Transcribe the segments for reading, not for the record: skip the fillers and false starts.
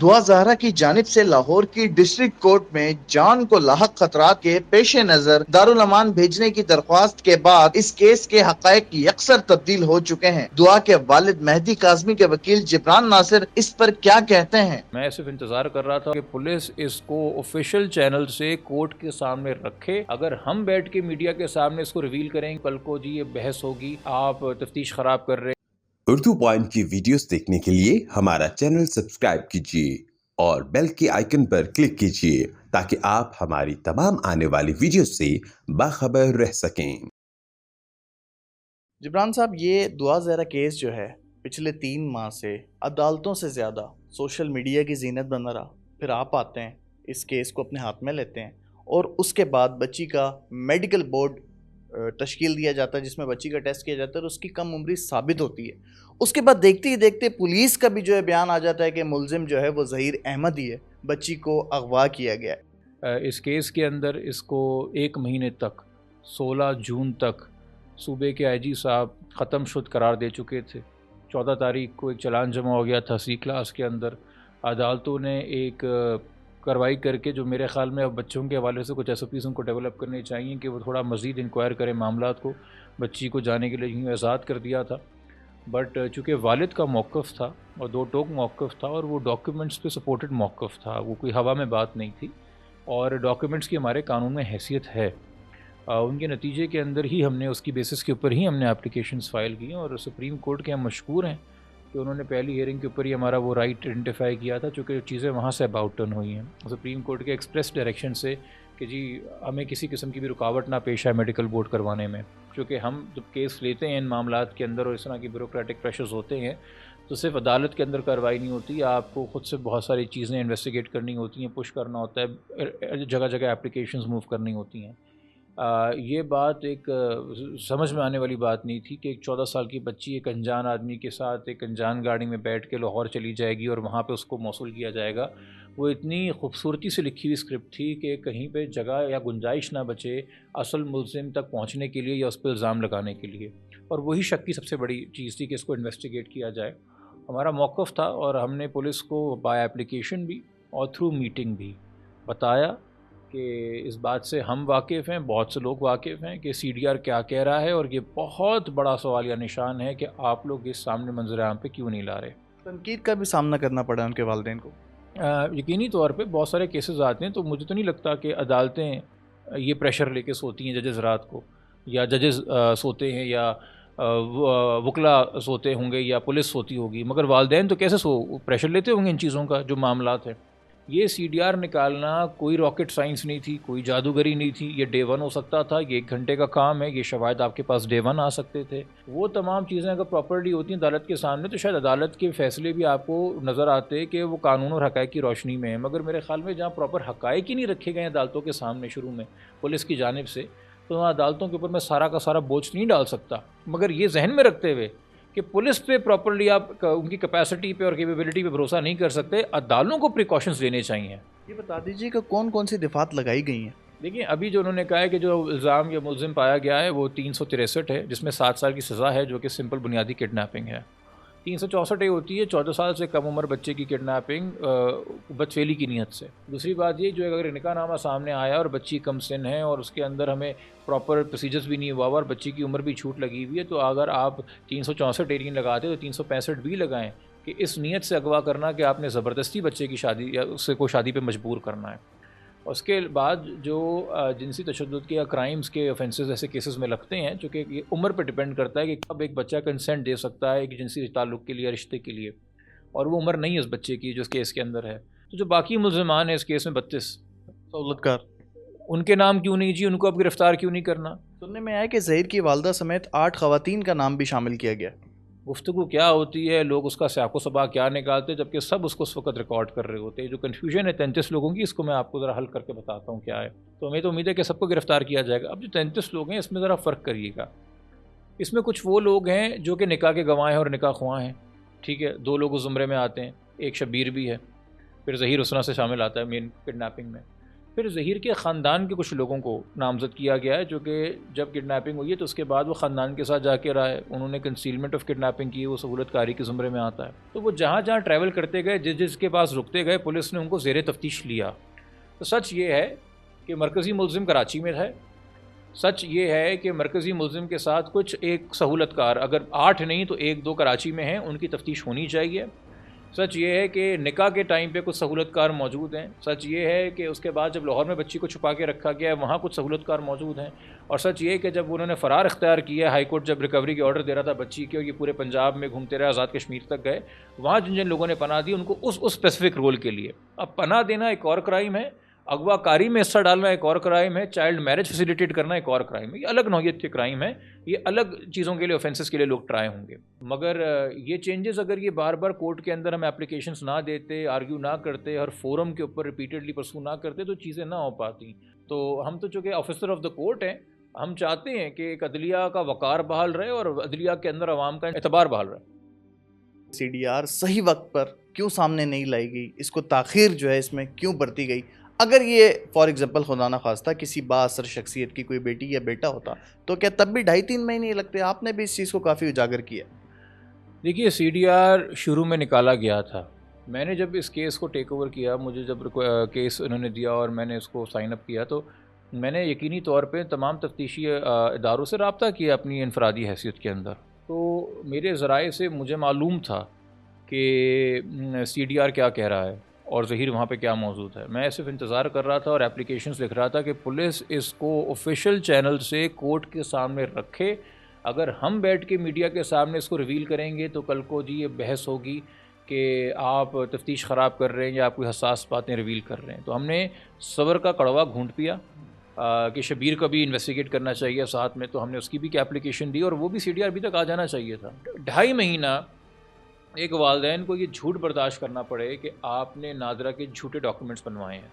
دعا زہرا کی جانب سے لاہور کی ڈسٹرکٹ کورٹ میں جان کو لاحق خطرات کے پیش نظر دارالامان بھیجنے کی درخواست کے بعد اس کیس کے حقائق یکسر تبدیل ہو چکے ہیں۔ دعا کے والد مہدی کاظمی کے وکیل جبران ناصر اس پر کیا کہتے ہیں؟ میں صرف انتظار کر رہا تھا کہ پولیس اس کو آفیشیل چینل سے کورٹ کے سامنے رکھے۔ اگر ہم بیٹھ کے میڈیا کے سامنے اس کو ریویل کریں کل کو جی یہ بحث ہوگی، آپ تفتیش خراب کر رہے۔ اردو پوائنٹ کی ویڈیوز دیکھنے کے لیے ہمارا چینل سبسکرائب کیجیے اور بیل کے آئیکن پر کلک کیجیے تاکہ آپ ہماری تمام آنے والی ویڈیوز سے باخبر رہ سکیں۔ جبران صاحب، یہ دعا زہرا کیس جو ہے پچھلے 3 ماہ سے عدالتوں سے زیادہ سوشل میڈیا کی زینت بنا رہا، پھر آپ آتے ہیں اس کیس کو اپنے ہاتھ میں لیتے ہیں اور اس کے بعد بچی کا میڈیکل بورڈ تشکیل دیا جاتا ہے جس میں بچی کا ٹیسٹ کیا جاتا ہے اور اس کی کم عمری ثابت ہوتی ہے۔ اس کے بعد دیکھتے ہی دیکھتے پولیس کا بھی جو ہے بیان آ جاتا ہے کہ ملزم جو ہے وہ ظہیر احمد ہی ہے، بچی کو اغوا کیا گیا ہے۔ اس کیس کے اندر اس کو 1 مہینے تک 16 جون تک صوبے کے آئی جی صاحب ختم شد قرار دے چکے تھے۔ 14 تاریخ کو ایک چلان جمع ہو گیا تھا سی کلاس کے اندر۔ عدالتوں نے ایک کارروائی کر کے جو میرے خیال میں اب بچوں کے حوالے سے کچھ ایس او پیز ان کو ڈیولپ کرنے چاہیے کہ وہ تھوڑا مزید انکوائر کریں معاملات کو، بچی کو جانے کے لیے یوں آزاد کر دیا تھا۔ بٹ چونکہ والد کا موقف تھا اور 2 ٹوک موقف تھا اور وہ ڈاکیومنٹس پہ سپورٹڈ موقف تھا، وہ کوئی ہوا میں بات نہیں تھی اور ڈاکیومنٹس کی ہمارے قانون میں حیثیت ہے۔ ان کے نتیجے کے اندر ہی ہم نے اس کی بیسس کے اوپر ہی ہم نے اپلیکیشنز فائل کی ہیں اور سپریم کورٹ کے ہم مشکور ہیں کہ انہوں نے پہلی ہیئرنگ کے اوپر ہی ہمارا وہ رائٹ آئیڈینٹیفائی کیا تھا، چونکہ چیزیں وہاں سے اباؤٹ ٹرن ہوئی ہیں سپریم کورٹ کے ایکسپریس ڈائریکشن سے کہ جی ہمیں کسی قسم کی بھی رکاوٹ نہ پیش آئے میڈیکل بورڈ کروانے میں، کیونکہ ہم جب کیس لیتے ہیں ان معاملات کے اندر اور اس طرح کی بیوروکریٹک پریشرز ہوتے ہیں تو صرف عدالت کے اندر کارروائی نہیں ہوتی، آپ کو خود سے بہت ساری چیزیں انویسٹیگیٹ کرنی ہوتی ہیں، پش کرنا ہوتا ہے، جگہ جگہ اپلیکیشنز موو کرنی ہوتی ہیں۔ یہ بات ایک سمجھ میں آنے والی بات نہیں تھی کہ ایک 14 سال کی بچی ایک انجان آدمی کے ساتھ ایک انجان گاڑی میں بیٹھ کے لاہور چلی جائے گی اور وہاں پہ اس کو موصول کیا جائے گا۔ وہ اتنی خوبصورتی سے لکھی ہوئی اسکرپٹ تھی کہ کہیں پہ جگہ یا گنجائش نہ بچے اصل ملزم تک پہنچنے کے لیے یا اس پہ الزام لگانے کے لیے، اور وہی شک کی سب سے بڑی چیز تھی کہ اس کو انویسٹیگیٹ کیا جائے۔ ہمارا موقف تھا اور ہم نے پولیس کو بائی اپلیکیشن بھی اور تھرو میٹنگ بھی بتایا کہ اس بات سے ہم واقف ہیں، بہت سے لوگ واقف ہیں کہ سی ڈی آر کیا کہہ رہا ہے، اور یہ بہت بڑا سوالیہ نشان ہے کہ آپ لوگ اس سامنے منظر عام پہ کیوں نہیں لا رہے۔ تنقید کا بھی سامنا کرنا پڑا ان کے والدین کو۔ یقینی طور پہ بہت سارے کیسز آتے ہیں تو مجھے تو نہیں لگتا کہ عدالتیں یہ پریشر لے کے سوتی ہیں ججز رات کو، یا ججز سوتے ہیں یا وکلا سوتے ہوں گے یا پولیس سوتی ہوگی، مگر والدین تو کیسے پریشر لیتے ہوں گے ان چیزوں کا جو معاملات ہیں۔ یہ سی ڈی آر نکالنا کوئی راکٹ سائنس نہیں تھی، کوئی جادوگری نہیں تھی، یہ ڈے 1 ہو سکتا تھا، یہ 1 گھنٹے کا کام ہے، یہ شواہد آپ کے پاس ڈے 1 آ سکتے تھے۔ وہ تمام چیزیں اگر پراپرلی ہوتی ہیں عدالت کے سامنے تو شاید عدالت کے فیصلے بھی آپ کو نظر آتے کہ وہ قانون اور حقائق کی روشنی میں ہیں، مگر میرے خیال میں جہاں پراپر حقائق ہی نہیں رکھے گئے عدالتوں کے سامنے شروع میں پولیس کی جانب سے، تو وہاں عدالتوں کے اوپر میں سارا کا سارا بوجھ نہیں ڈال سکتا، مگر یہ ذہن میں رکھتے ہوئے کہ پولیس پہ پراپرلی آپ ان کی کیپیسٹی پہ اور کیپیبلٹی پہ بھروسہ نہیں کر سکتے، عدالتوں کو پریکاشنز لینے چاہیے۔ یہ بتا دیجیے کہ کون کون سی دفعات لگائی گئی ہیں؟ دیکھیں ابھی جو انہوں نے کہا ہے کہ جو الزام یا ملزم پایا گیا ہے وہ 363 ہے، جس میں 7 سال کی سزا ہے جو کہ سمپل بنیادی کڈنیپنگ ہے۔ 364 یہ ہوتی ہے 14 سال سے کم عمر بچے کی کڈنیپنگ بدفعلی کی نیت سے۔ دوسری بات یہ جو اگر نکاح نامہ سامنے آیا اور بچی کم سن ہے اور اس کے اندر ہمیں پراپر پروسیجرز بھی نہیں ہوا اور بچی کی عمر بھی چھوٹ لگی ہوئی ہے، تو اگر آپ 364 ایرین لگاتے تو 365 بھی لگائیں کہ اس نیت سے اغوا کرنا کہ آپ نے زبردستی بچے کی شادی یا اس کو شادی پہ مجبور کرنا ہے۔ اس کے بعد جو جنسی تشدد کے یا کرائمز کے آفینسز ایسے کیسز میں لگتے ہیں، چونکہ یہ عمر پہ ڈیپینڈ کرتا ہے کہ کب ایک بچہ کنسنٹ دے سکتا ہے ایک جنسی تعلق کے لیے، رشتے کے لیے، اور وہ عمر نہیں ہے اس بچے کی جو اس کیس کے اندر ہے۔ تو جو باقی ملزمان ہیں اس کیس میں 32 سہولت کار، ان کے نام کیوں نہیں جی، ان کو اب گرفتار کیوں نہیں کرنا؟ سننے میں آیا کہ ظہیر کی والدہ سمیت 8 خواتین کا نام بھی شامل کیا گیا۔ گفتگو کیا ہوتی ہے، لوگ اس کا سیاق و سباق کیا نکالتے، جبکہ سب اس کو اس وقت ریکارڈ کر رہے ہوتے ہیں۔ جو کنفیوژن ہے 33 لوگوں کی، اس کو میں آپ کو ذرا حل کر کے بتاتا ہوں کیا ہے، تو ہمیں تو امید ہے کہ سب کو گرفتار کیا جائے گا۔ اب جو 33 لوگ ہیں اس میں ذرا فرق کریے گا، اس میں کچھ وہ لوگ ہیں جو کہ نکاح کے گواہ ہیں اور نکاح خواہ ہیں، ٹھیک ہے، 2 لوگ اس زمرے میں آتے ہیں، ایک شبیر بھی ہے، پھر ظہیر حسنہ سے شامل آتا ہے مین کڈنیپنگ میں۔ پھر ظہیر کے خاندان کے کچھ لوگوں کو نامزد کیا گیا ہے، جو کہ جب کڈنیپنگ ہوئی ہے تو اس کے بعد وہ خاندان کے ساتھ جا کے رہا ہے، انہوں نے کنسیلمنٹ آف کڈنیپنگ کی، وہ سہولت کاری کے زمرے میں آتا ہے۔ تو وہ جہاں جہاں ٹریول کرتے گئے، جس کے پاس رکتے گئے، پولیس نے ان کو زیر تفتیش لیا۔ تو سچ یہ ہے کہ مرکزی ملزم کراچی میں ہے، سچ یہ ہے کہ مرکزی ملزم کے ساتھ کچھ ایک سہولت کار، اگر 8 نہیں تو 1-2 کراچی میں ہیں، ان کی تفتیش ہونی چاہیے۔ سچ یہ ہے کہ نکاح کے ٹائم پہ کچھ سہولت کار موجود ہیں، سچ یہ ہے کہ اس کے بعد جب لاہور میں بچی کو چھپا کے رکھا گیا ہے وہاں کچھ سہولت کار موجود ہیں، اور سچ یہ کہ جب انہوں نے فرار اختیار کیا ہے، ہائی کورٹ جب ریکوری کے آرڈر دے رہا تھا بچی کے، اور یہ پورے پنجاب میں گھومتے رہے، آزاد کشمیر تک گئے، وہاں جن جن لوگوں نے پناہ دی ان کو اس اسپیسیفک رول کے لیے۔ اب پناہ دینا ایک اور کرائم ہے، اغوا کاری میں حصہ ڈالنا ایک اور کرائم ہے، چائلڈ میرج فیسیلیٹیٹ کرنا ایک اور کرائم ہے، یہ الگ نوعیت کے کرائم ہیں، یہ الگ چیزوں کے لیے، اوفینسز کے لیے لوگ ٹرائی ہوں گے۔ مگر یہ چینجز اگر یہ بار بار کورٹ کے اندر ہم اپلیکیشنز نہ دیتے، آرگیو نہ کرتے، ہر فورم کے اوپر ریپیٹڈلی پرسو نہ کرتے تو چیزیں نہ ہو پاتی۔ تو ہم تو چونکہ آفیسر آف دا کورٹ ہیں، ہم چاہتے ہیں کہ ایک عدلیہ کا وقار بحال رہے اور عدلیہ کے اندر عوام کا اعتبار بحال رہے۔ سی ڈی آر صحیح وقت پر کیوں سامنے نہیں لائی گئی، اس کو تاخیر جو ہے اس میں کیوں برتی گئی؟ اگر یہ فار ایگزامپل خدا نہ خواستہ کسی با اثر شخصیت کی کوئی بیٹی یا بیٹا ہوتا تو کیا تب بھی 2.5-3 مہینے لگتے؟ آپ نے بھی اس چیز کو کافی اجاگر کیا۔ دیکھیے سی ڈی آر شروع میں نکالا گیا تھا، میں نے جب اس کیس کو ٹیک اوور کیا، مجھے جب کیس انہوں نے دیا اور میں نے اس کو سائن اپ کیا، تو میں نے یقینی طور پہ تمام تفتیشی اداروں سے رابطہ کیا اپنی انفرادی حیثیت کے اندر۔ تو میرے ذرائع سے مجھے معلوم تھا کہ سی ڈی آر کیا کہہ رہا ہے اور ظہیر وہاں پہ کیا موجود ہے۔ میں صرف انتظار کر رہا تھا اور اپلیکیشنز لکھ رہا تھا کہ پولیس اس کو آفیشیل چینل سے کورٹ کے سامنے رکھے۔ اگر ہم بیٹھ کے میڈیا کے سامنے اس کو ریویل کریں گے تو کل کو جی یہ بحث ہوگی کہ آپ تفتیش خراب کر رہے ہیں یا آپ کوئی حساس باتیں ریویل کر رہے ہیں۔ تو ہم نے صبر کا کڑوا گھونٹ پیا کہ شبیر کو بھی انویسٹیگیٹ کرنا چاہیے ساتھ میں، تو ہم نے اس کی بھی اپلیکیشن دی اور وہ بھی سی ڈی آر ابھی تک آ جانا چاہیے تھا۔ 2.5 مہینہ ایک والدین کو یہ جھوٹ برداشت کرنا پڑے کہ آپ نے نادرہ کے جھوٹے ڈاکومنٹس بنوائے ہیں،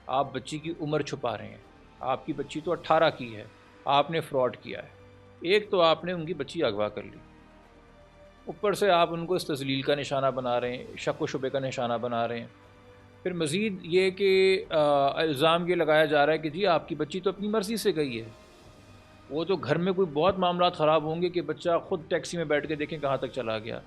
آپ بچی کی عمر چھپا رہے ہیں، آپ کی بچی تو 18 کی ہے، آپ نے فراڈ کیا ہے۔ ایک تو آپ نے ان کی بچی اغوا کر لی، اوپر سے آپ ان کو اس تذلیل کا نشانہ بنا رہے ہیں، شک و شبے کا نشانہ بنا رہے ہیں۔ پھر مزید یہ کہ الزام یہ لگایا جا رہا ہے کہ جی آپ کی بچی تو اپنی مرضی سے گئی ہے، وہ تو گھر میں کوئی بہت معاملات خراب ہوں گے کہ بچہ خود ٹیکسی میں بیٹھ کے دیکھیں کہاں تک چلا گیا۔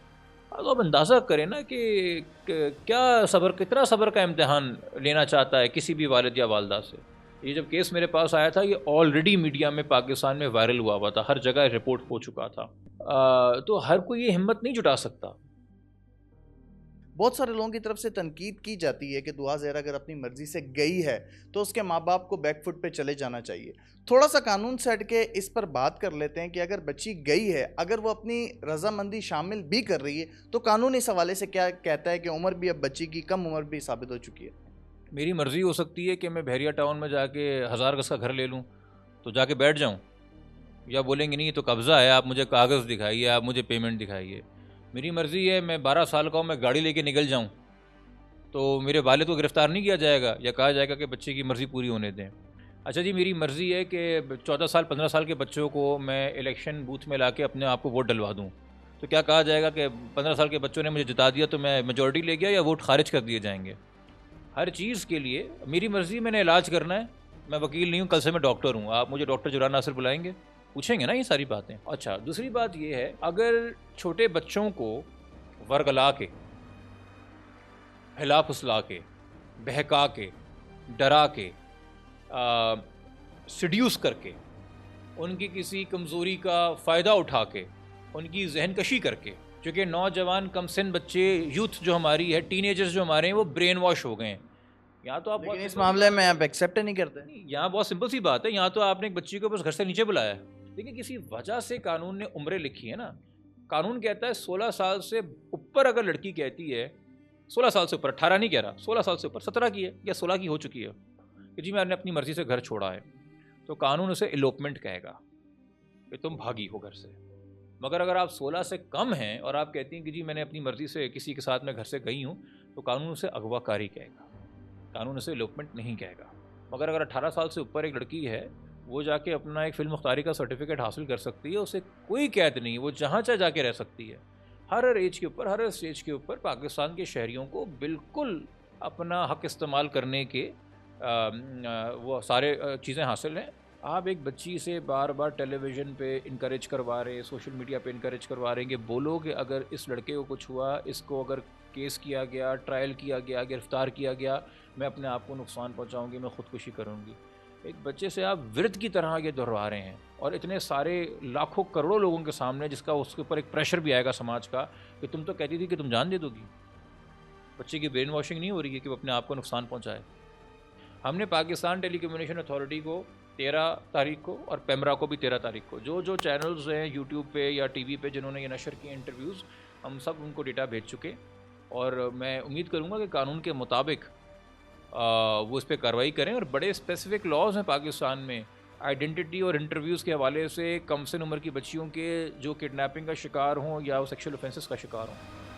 اب آپ اندازہ کریں نا کہ کتنا صبر کا امتحان لینا چاہتا ہے کسی بھی والد یا والدہ سے۔ یہ جب کیس میرے پاس آیا تھا یہ آلریڈی میڈیا میں پاکستان میں وائرل ہوا تھا، ہر جگہ رپورٹ ہو چکا تھا، تو ہر کوئی یہ ہمت نہیں جٹا سکتا۔ بہت سارے لوگوں کی طرف سے تنقید کی جاتی ہے کہ دعا زہرا اگر اپنی مرضی سے گئی ہے تو اس کے ماں باپ کو بیک فٹ پہ چلے جانا چاہیے۔ تھوڑا سا قانون سے ہٹ کے اس پر بات کر لیتے ہیں کہ اگر بچی گئی ہے، اگر وہ اپنی رضامندی شامل بھی کر رہی ہے تو قانون اس حوالے سے کیا کہتا ہے کہ عمر بھی اب بچی کی کم عمر بھی ثابت ہو چکی ہے؟ میری مرضی ہو سکتی ہے کہ میں بحریہ ٹاؤن میں جا کے 1000 گز کا گھر لے لوں تو جا کے بیٹھ جاؤں، یا بولیں گے نہیں تو قبضہ ہے، آپ مجھے کاغذ دکھائیے، آپ مجھے پیمنٹ دکھائیے۔ میری مرضی ہے میں 12 سال کا ہوں، میں گاڑی لے کے نکل جاؤں تو میرے والد کو گرفتار نہیں کیا جائے گا یا کہا جائے گا کہ بچے کی مرضی پوری ہونے دیں۔ اچھا جی میری مرضی ہے کہ 14 سال 15 سال کے بچوں کو میں الیکشن بوتھ میں لا کے اپنے آپ کو ووٹ ڈلوا دوں تو کیا کہا جائے گا کہ 15 سال کے بچوں نے مجھے جتا دیا تو میں میجورٹی لے گیا یا ووٹ خارج کر دیے جائیں گے؟ ہر چیز کے لیے میری مرضی، میں نے علاج کرنا ہے، میں وکیل نہیں ہوں، کل سے میں ڈاکٹر ہوں، آپ مجھے ڈاکٹر جوران ناصر بلائیں گے، پوچھیں گے نا یہ ساری باتیں۔ اچھا دوسری بات یہ ہے اگر چھوٹے بچوں کو ورگلا کے، ہلا پھسلا کے، بہکا کے، ڈرا کے، سیڈیوس کر کے، ان کی کسی کمزوری کا فائدہ اٹھا کے، ان کی ذہن کشی کر کے، چونکہ نوجوان کم سن بچے، یوتھ جو ہماری ہے، ٹین ایجرز جو ہمارے ہیں وہ برین واش ہو گئے ہیں۔ یہاں تو آپ اس معاملے میں آپ ایکسیپٹ نہیں کرتے؟ یہاں بہت سمپل سی بات ہے، یہاں تو آپ نے ایک بچی کو بس گھر سے نیچے بلایا ہے، لیکن کسی وجہ سے قانون نے عمریں لکھی ہے نا۔ قانون کہتا ہے 16 سال سے اوپر اگر لڑکی کہتی ہے، 16 سال سے اوپر، 18 نہیں کہہ رہا، 16 سال سے اوپر، 17 کی ہے یا 16 کی ہو چکی ہے کہ جی میں نے اپنی مرضی سے گھر چھوڑا ہے، تو قانون اسے ایلوپمنٹ کہے گا کہ تم بھاگی ہو گھر سے۔ مگر اگر آپ 16 سے کم ہیں اور آپ کہتی ہیں کہ جی میں نے اپنی مرضی سے کسی کے ساتھ میں گھر سے گئی ہوں، تو قانون اسے اغوا کاری کہے گا، قانون اسے ایلوپمنٹ نہیں کہے گا۔ مگر اگر 18 سال سے اوپر ایک لڑکی ہے، وہ جا کے اپنا ایک فی المختاری کا سرٹیفکیٹ حاصل کر سکتی ہے، اسے کوئی قید نہیں، وہ جہاں چاہے جا کے رہ سکتی ہے۔ ہر ایج کے اوپر، ہر اسٹیج کے اوپر پاکستان کے شہریوں کو بالکل اپنا حق استعمال کرنے کے وہ سارے چیزیں حاصل ہیں. آپ ایک بچی سے بار بار ٹیلی ویژن پہ انکریج کروا رہے ہیں, سوشل میڈیا پہ انکریج کروا رہے ہیں کہ بولو کہ اگر اس لڑکے کو کچھ ہوا, اس کو اگر کیس کیا گیا, ٹرائل کیا گیا, گرفتار کیا گیا, میں اپنے آپ کو نقصان پہنچاؤں گی, میں خودکشی کروں گی. ایک بچے سے آپ ورد کی طرح یہ دہرا رہے ہیں, اور اتنے سارے لاکھوں کروڑوں لوگوں کے سامنے, جس کا اس کے اوپر ایک پریشر بھی آئے گا سماج کا کہ تم تو کہتی تھی کہ تم جان دے دو گی. بچے کی برین واشنگ نہیں ہو رہی ہے کہ وہ اپنے آپ کو نقصان پہنچائے. ہم نے پاکستان ٹیلی کمیونیکیشن اتھارٹی کو 13 تاریخ کو اور پیمرا کو بھی 13 تاریخ کو جو چینلز ہیں یوٹیوب پہ یا ٹی وی پہ جنہوں نے یہ نشر کیے انٹرویوز, ہم سب ان کو ڈیٹا بھیج چکے, اور میں امید کروں گا کہ قانون کے مطابق وہ اس پہ کارروائی کریں. اور بڑے اسپیسیفک لاز ہیں پاکستان میں آئیڈینٹی اور انٹرویوز کے حوالے سے, کم سے عمر کی بچیوں کے جو کڈنیپنگ کا شکار ہوں یا وہ سیکشل اوفینسز کا شکار ہوں.